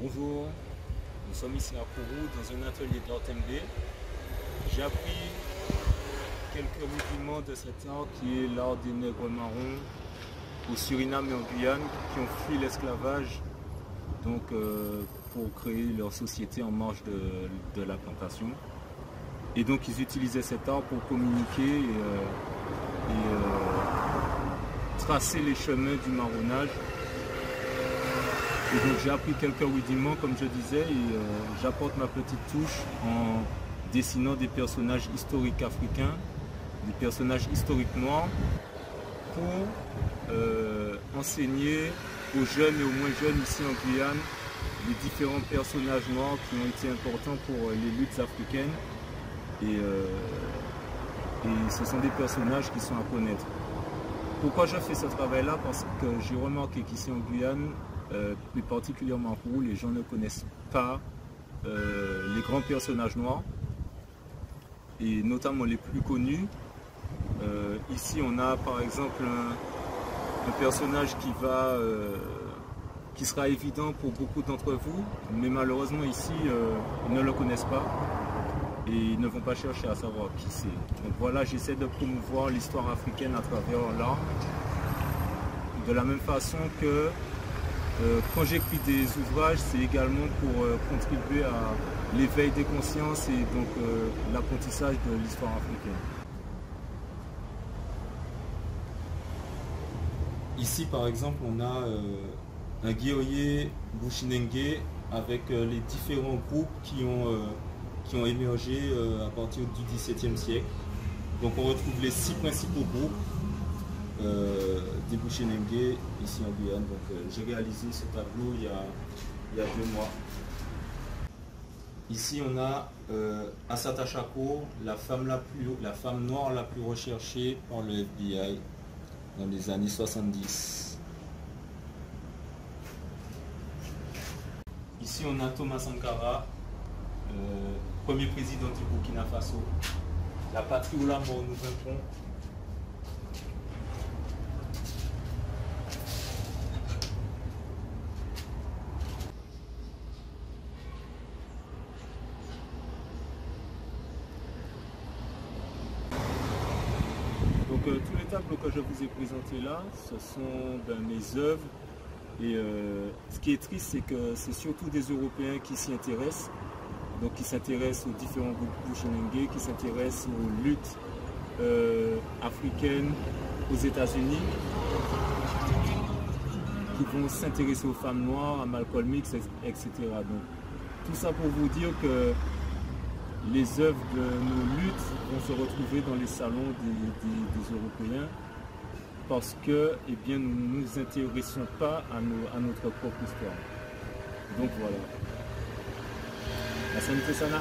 Bonjour, nous sommes ici à Kourou dans un atelier d'art MB. J'ai appris quelques rudiments de cet art qui est l'art des nègres marrons au Suriname et en Guyane qui ont fui l'esclavage pour créer leur société en marge de la plantation. Et donc ils utilisaient cet art pour communiquer et tracer les chemins du marronnage. Et donc j'ai appris quelques rudiments comme je disais et j'apporte ma petite touche en dessinant des personnages historiques africains, des personnages historiques noirs pour enseigner aux jeunes et aux moins jeunes ici en Guyane les différents personnages noirs qui ont été importants pour les luttes africaines et ce sont des personnages qui sont à connaître. Pourquoi je fais ce travail-là? Parce que j'ai remarqué qu'ici en Guyane, plus particulièrement pour les gens ne connaissent pas les grands personnages noirs et notamment les plus connus. Ici on a par exemple un personnage qui sera évident pour beaucoup d'entre vous, mais malheureusement ici ils ne le connaissent pas et ils ne vont pas chercher à savoir qui c'est. Donc voilà, j'essaie de promouvoir l'histoire africaine à travers l'art de la même façon que quand j'écris des ouvrages, c'est également pour contribuer à l'éveil des consciences et donc l'apprentissage de l'histoire africaine. Ici par exemple on a un guerrier Bushinengue avec les différents groupes qui ont émergé à partir du XVIIe siècle. Donc on retrouve les 6 principaux groupes des Bushinengue ici en Guyane. Donc j'ai réalisé ce tableau il y a 2 mois. Ici on a Assata Shakur, la femme noire la plus recherchée par le FBI dans les années 70. Ici on a Thomas Sankara, premier président du Burkina Faso. La patrie ou la mort nous vaincrons. Donc tous les tableaux que je vous ai présentés là, ce sont mes œuvres. Et ce qui est triste, c'est que c'est surtout des Européens qui s'y intéressent. Donc qui s'intéressent aux différents groupes Bushinengue, qui s'intéressent aux luttes africaines aux États-Unis, qui vont s'intéresser aux femmes noires, à Malcolm X, etc. Donc tout ça pour vous dire que les œuvres de nos luttes vont se retrouver dans les salons des Européens parce que nous ne nous intéressons pas à notre propre histoire. Donc voilà. La santé sana.